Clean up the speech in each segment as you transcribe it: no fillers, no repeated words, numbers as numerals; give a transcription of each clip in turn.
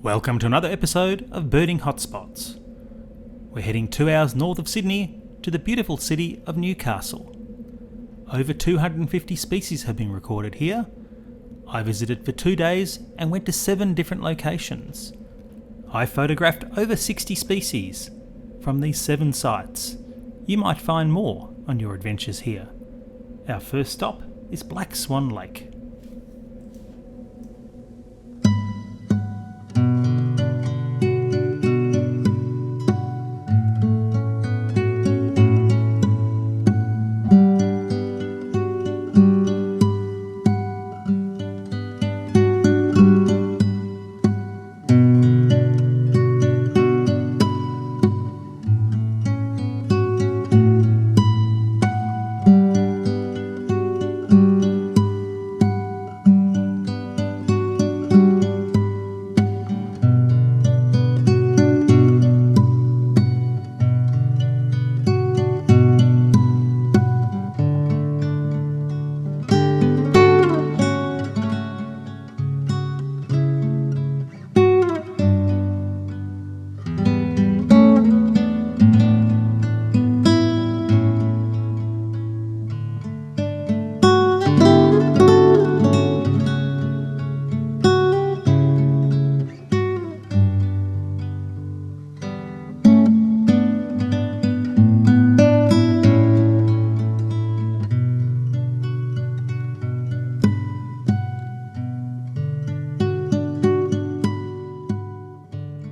Welcome to another episode of Birding Hotspots. We're heading 2 hours north of Sydney to the beautiful city of Newcastle. Over 250 species have been recorded here. I visited for 2 days and went to 7 different locations. I photographed over 60 species from these 7 sites. You might find more on your adventures here. Our first stop is Black Swan Lake.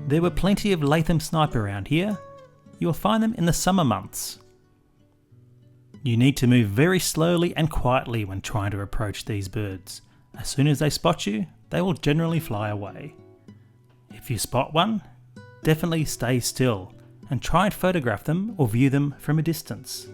There were plenty of Latham snipe around here. You will find them in the summer months. You need to move very slowly and quietly when trying to approach these birds. As soon as they spot you, they will generally fly away. If you spot one, definitely stay still and try and photograph them or view them from a distance.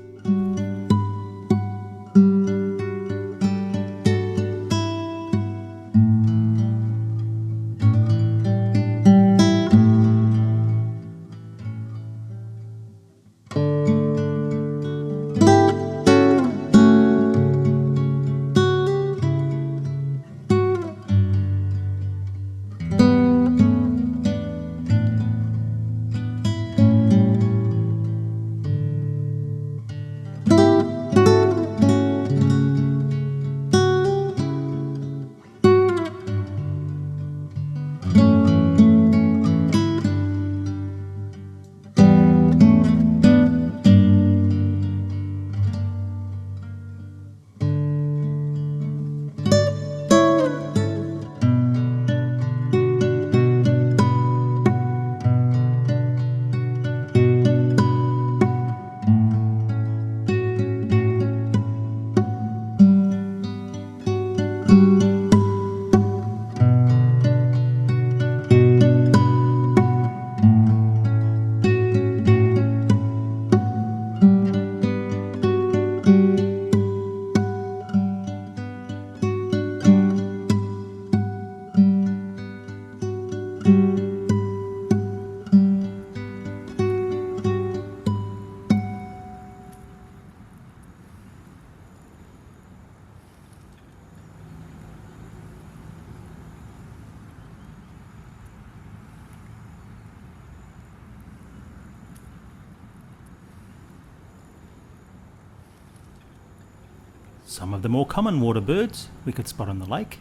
Some of the more common water birds we could spot on the lake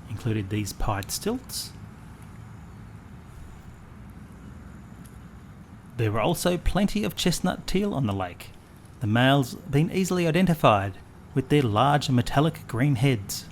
included these pied stilts. There were also plenty of chestnut teal on the lake, the males being easily identified with their large metallic green heads.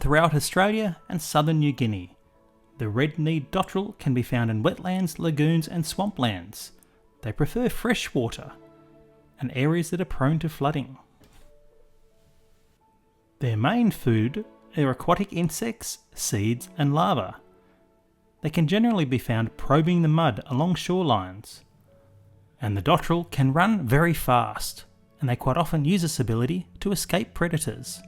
throughout Australia and southern New Guinea. The Red-kneed Dotterel can be found in wetlands, lagoons and swamplands. They prefer fresh water and areas that are prone to flooding. Their main food are aquatic insects, seeds and larvae. They can generally be found probing the mud along shorelines. And the Dotterel can run very fast, and they quite often use this ability to escape predators.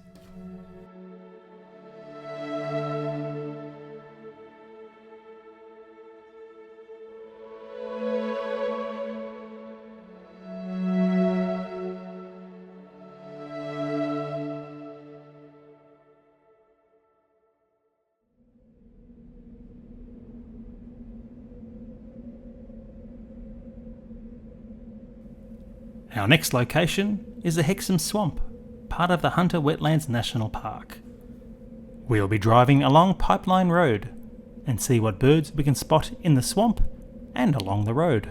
Our next location is the Hexam Swamp, part of the Hunter Wetlands National Park. We'll be driving along Pipeline Road and see what birds we can spot in the swamp and along the road.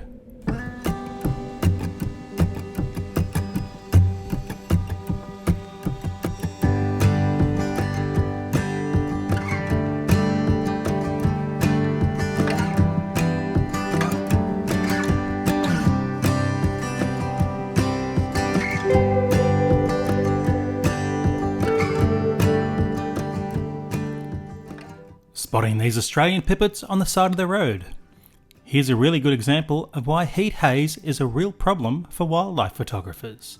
Spotting these Australian pipits on the side of the road. Here's a really good example of why heat haze is a real problem for wildlife photographers.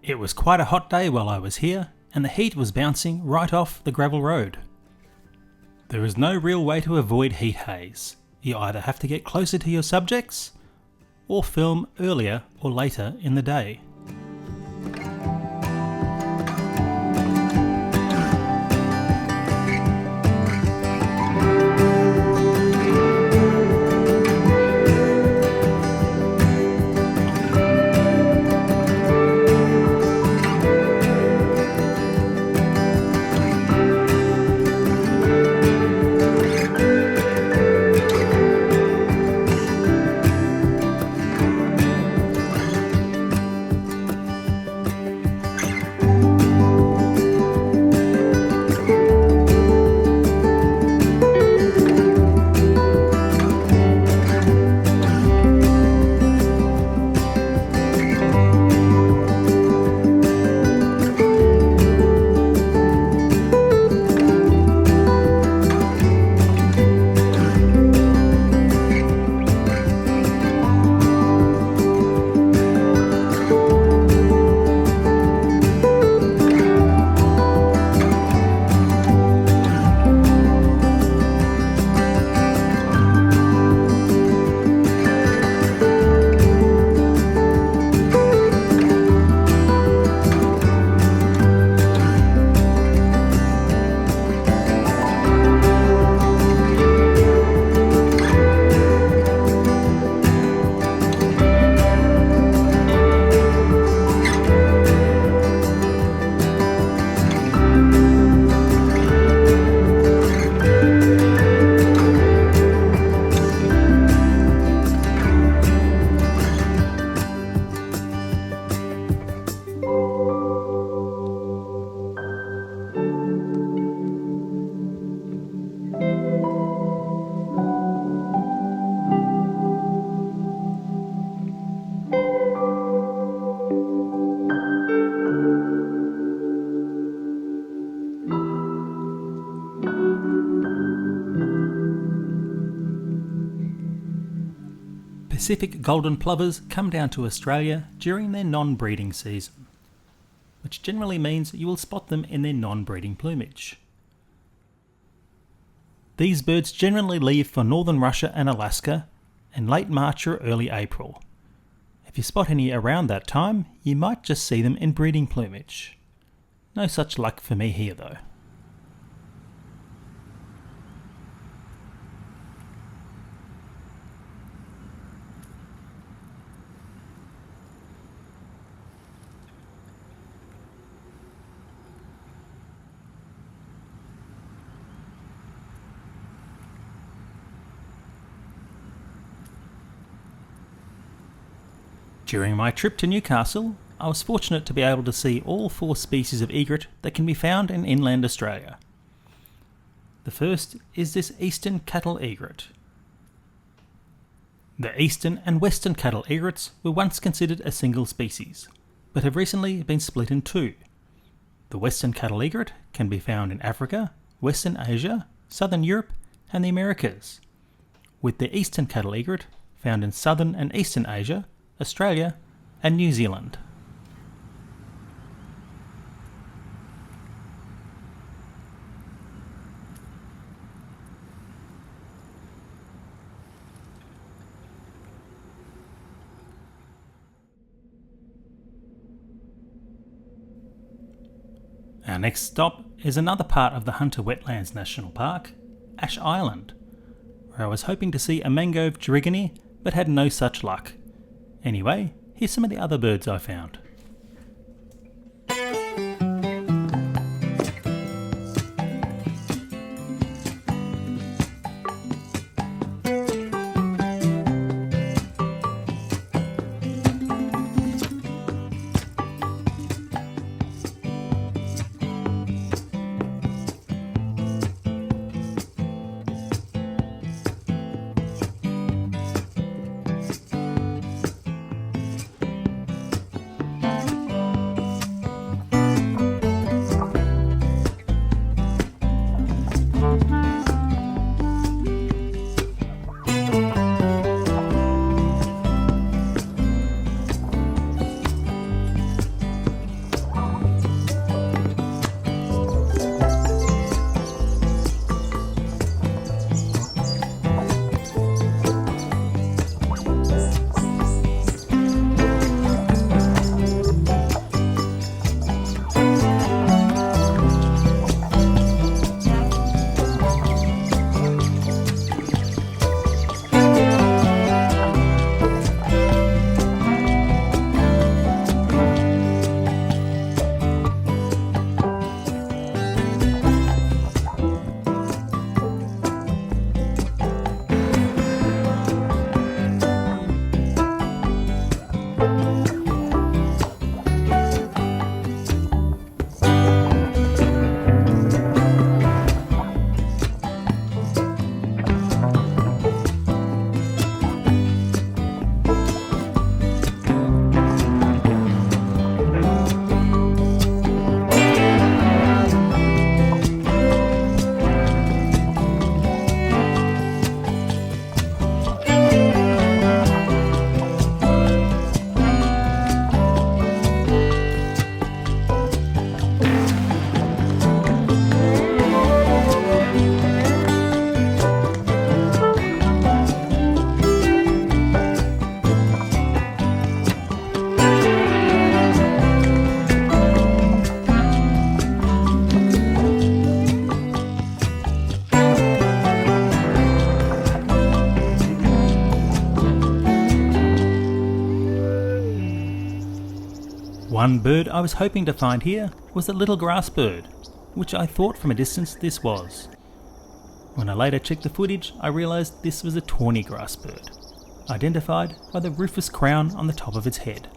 It was quite a hot day while I was here, and the heat was bouncing right off the gravel road. There is no real way to avoid heat haze. You either have to get closer to your subjects, or film earlier or later in the day. Pacific golden plovers come down to Australia during their non-breeding season, which generally means you will spot them in their non-breeding plumage. These birds generally leave for northern Russia and Alaska in late March or early April. If you spot any around that time, you might just see them in breeding plumage. No such luck for me here though. During my trip to Newcastle, I was fortunate to be able to see all 4 species of egret that can be found in inland Australia. The first is this eastern cattle egret. The eastern and western cattle egrets were once considered a single species, but have recently been split in two. The western cattle egret can be found in Africa, Western Asia, Southern Europe and the Americas, with the eastern cattle egret found in Southern and Eastern Asia, Australia and New Zealand. Our next stop is another part of the Hunter Wetlands National Park, Ash Island, where I was hoping to see a mangrove girigony but had no such luck. Anyway, here's some of the other birds I found. One bird I was hoping to find here was a little grass bird, which I thought from a distance this was. When I later checked the footage, I realised this was a tawny grass bird, identified by the rufous crown on the top of its head.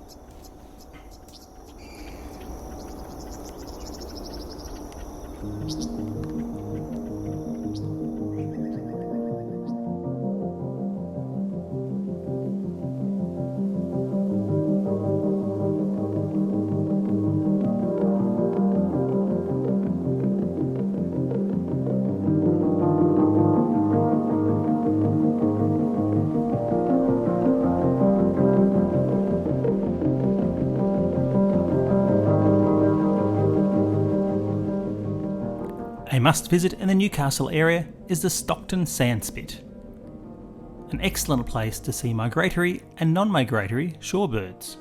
A must visit in the Newcastle area is the Stockton Sandspit, an excellent place to see migratory and non-migratory shorebirds.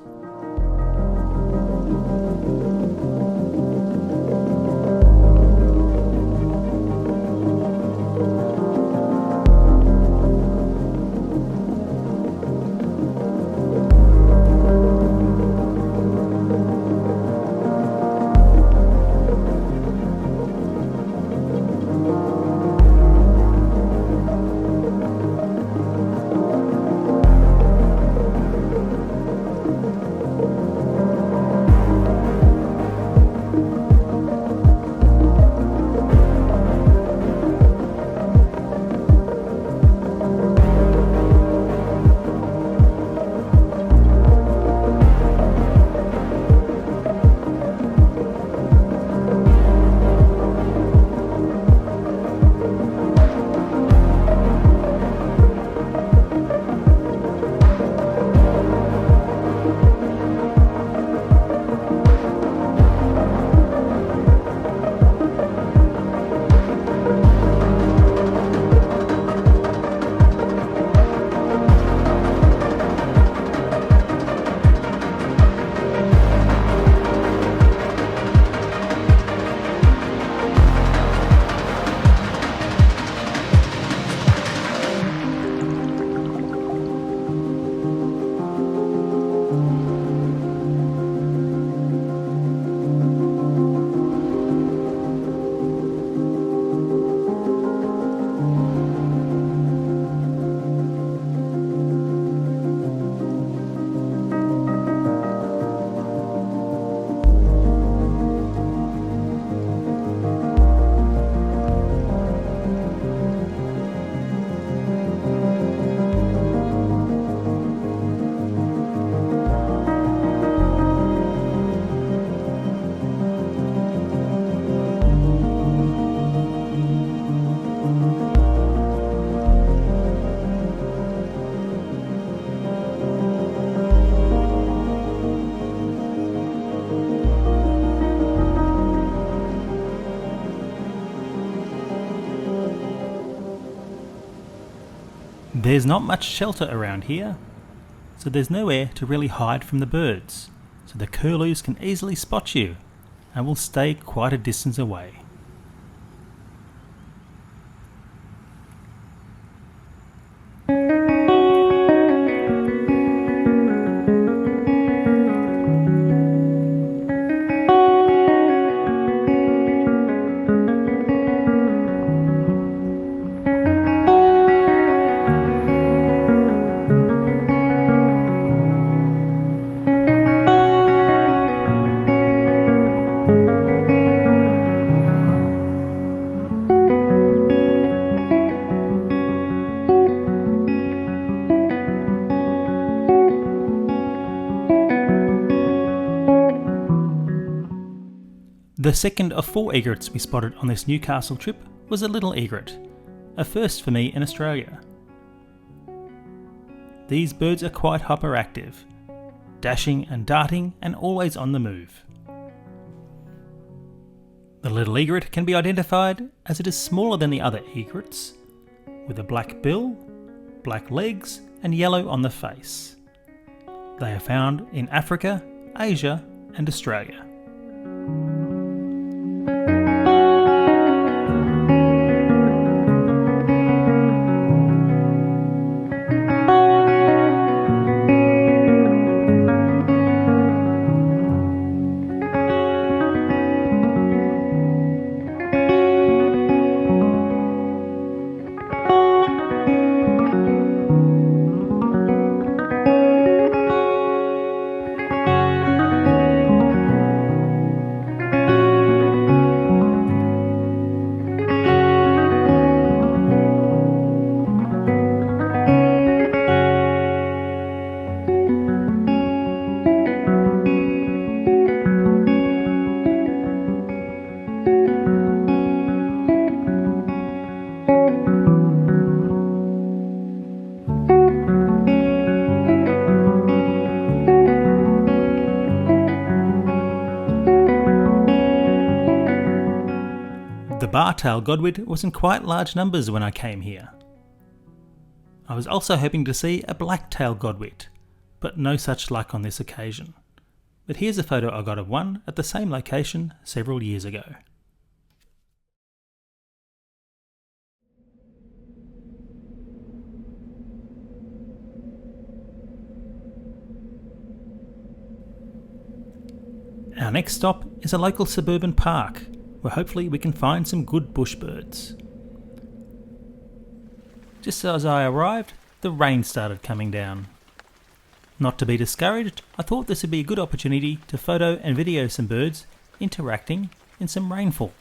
There's not much shelter around here, so there's nowhere to really hide from the birds, so the curlews can easily spot you and will stay quite a distance away. The second of 4 egrets we spotted on this Newcastle trip was a little egret, a first for me in Australia. These birds are quite hyperactive, dashing and darting and always on the move. The little egret can be identified as it is smaller than the other egrets, with a black bill, black legs and yellow on the face. They are found in Africa, Asia and Australia. The bar-tailed godwit was in quite large numbers when I came here. I was also hoping to see a black-tailed godwit, but no such luck on this occasion. But here's a photo I got of one at the same location several years ago. Our next stop is a local suburban park, where hopefully we can find some good bush birds. Just as I arrived, the rain started coming down. Not to be discouraged, I thought this would be a good opportunity to photo and video some birds interacting in some rainfall.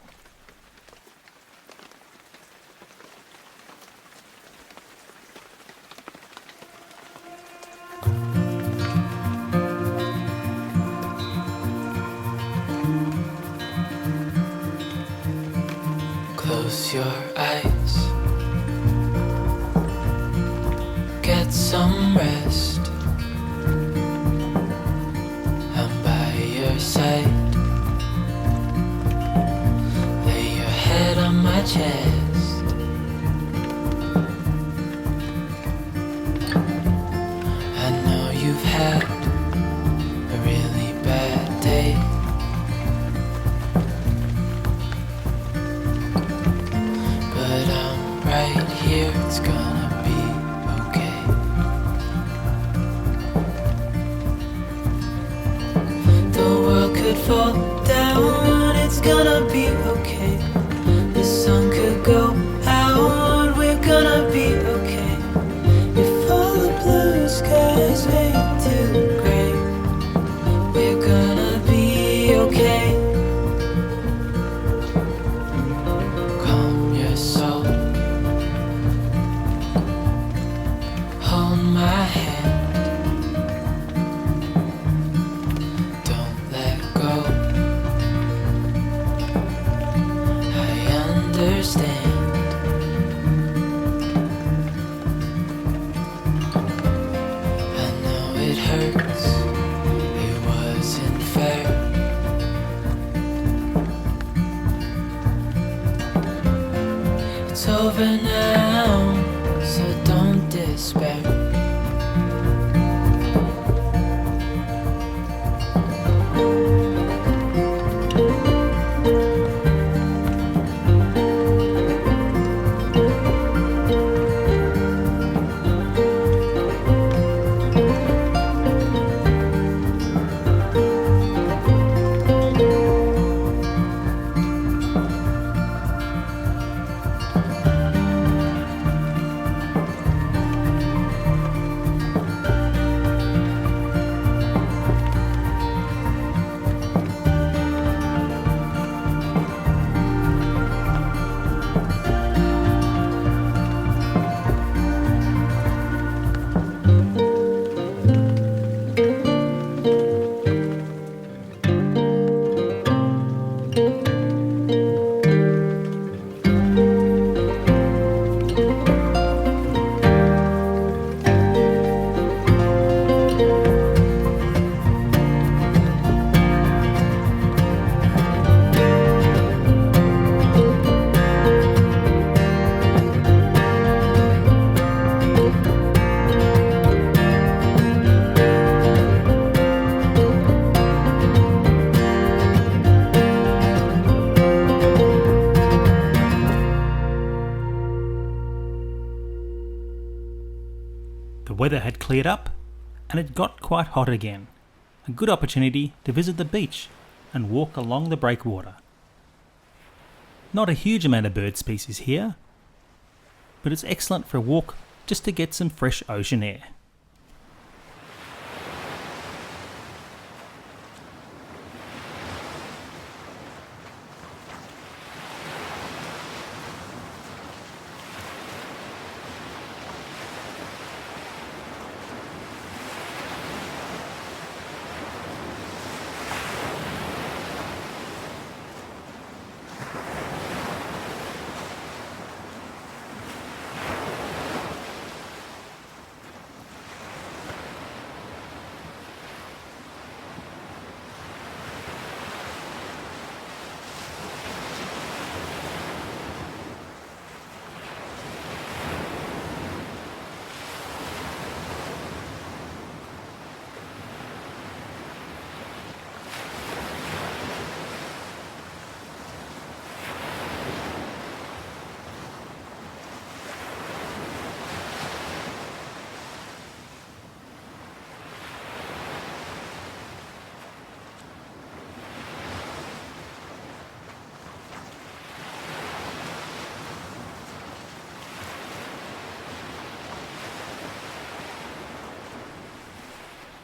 Close your eyes, get some rest. I'm by your side, lay your head on my chest. I know you've had a really bad day, but I'm right here, it's gonna be okay. The world could fall down, it's gonna be okay. The sun could go out, we're gonna be okay. If all the blue skies fade to grey, we're gonna be okay. Calm your soul, hold my hand, don't let go. I understand. I know it hurts, it wasn't fair. It's over now, so don't despair. despair. The weather had cleared up and it got quite hot again. A good opportunity to visit the beach and walk along the breakwater. Not a huge amount of bird species here, but it's excellent for a walk just to get some fresh ocean air.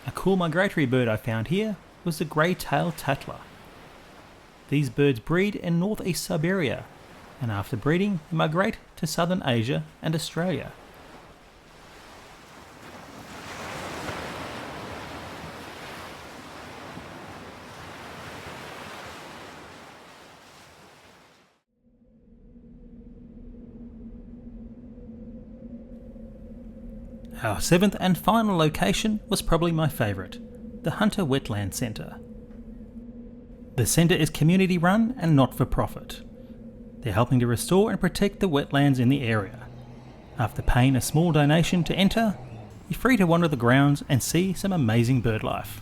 A cool migratory bird I found here was the grey-tailed tattler. These birds breed in northeast Siberia, and after breeding they migrate to southern Asia and Australia. Our seventh and final location was probably my favourite, the Hunter Wetlands Centre. The centre is community run and not for profit. They're helping to restore and protect the wetlands in the area. After paying a small donation to enter, you're free to wander the grounds and see some amazing bird life.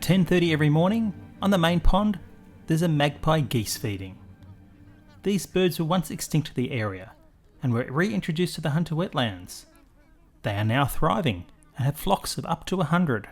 10:30 every morning, on the main pond, there's a magpie geese feeding. These birds were once extinct to the area and were reintroduced to the Hunter wetlands. They are now thriving and have flocks of up to 100.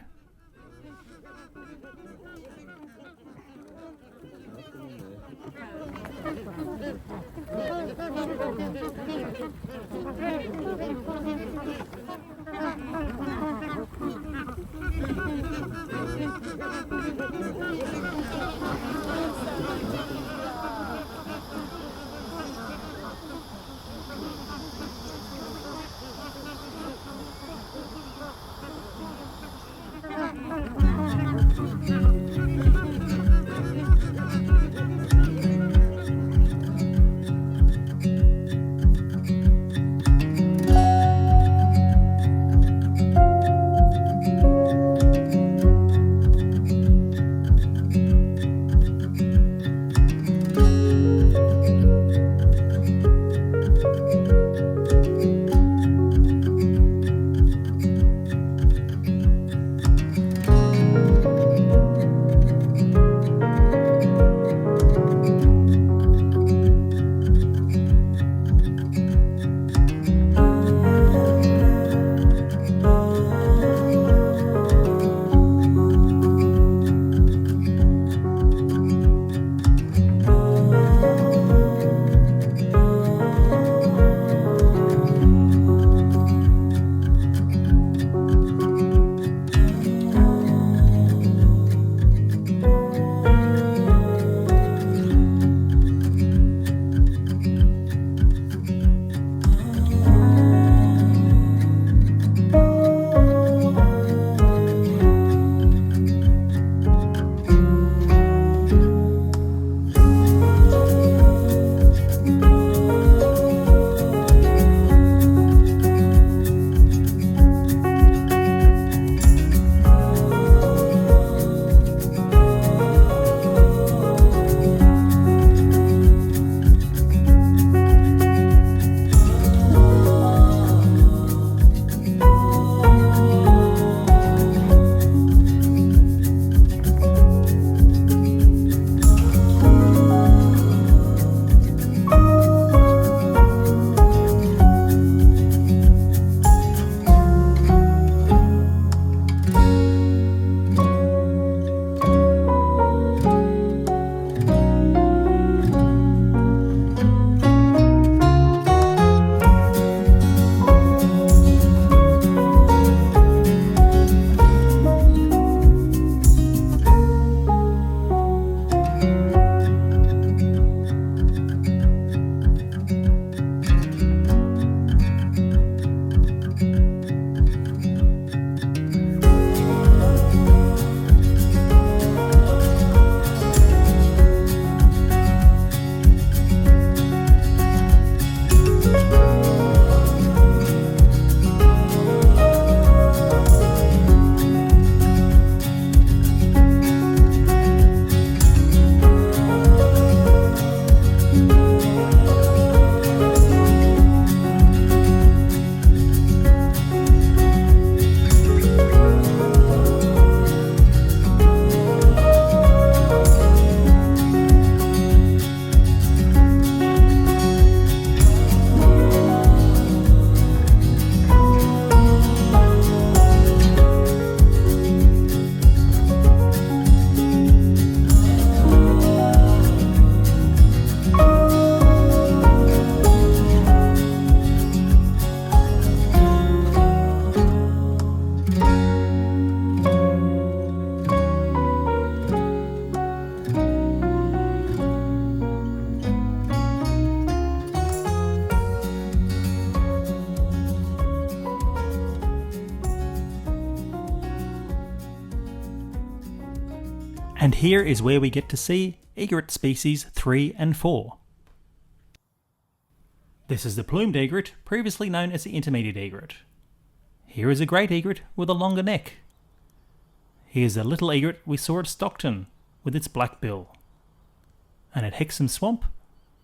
And here is where we get to see egret species 3 and 4. This is the plumed egret, previously known as the intermediate egret. Here is a great egret with a longer neck. Here's a little egret we saw at Stockton with its black bill. And at Hexam Swamp,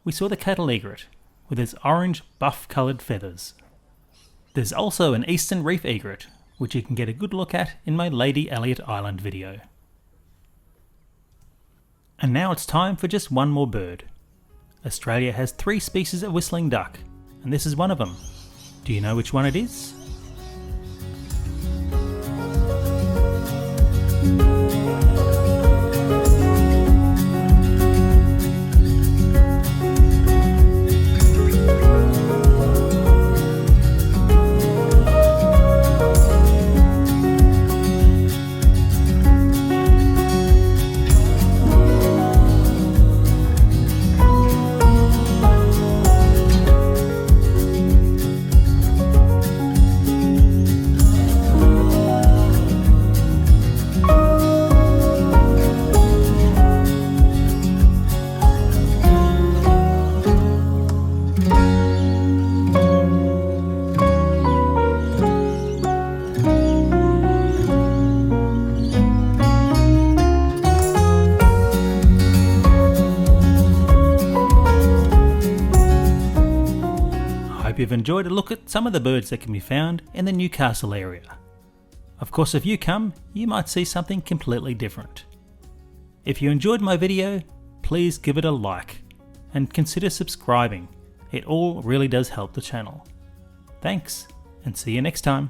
we saw the cattle egret with its orange buff-coloured feathers. There's also an eastern reef egret, which you can get a good look at in my Lady Elliot Island video. And now it's time for just one more bird. Australia has 3 species of whistling duck, and this is one of them. Do you know which one it is? You've enjoyed a look at some of the birds that can be found in the Newcastle area. Of course, if you come, you might see something completely different. If you enjoyed my video, please give it a like and consider subscribing. It all really does help the channel. Thanks, and see you next time.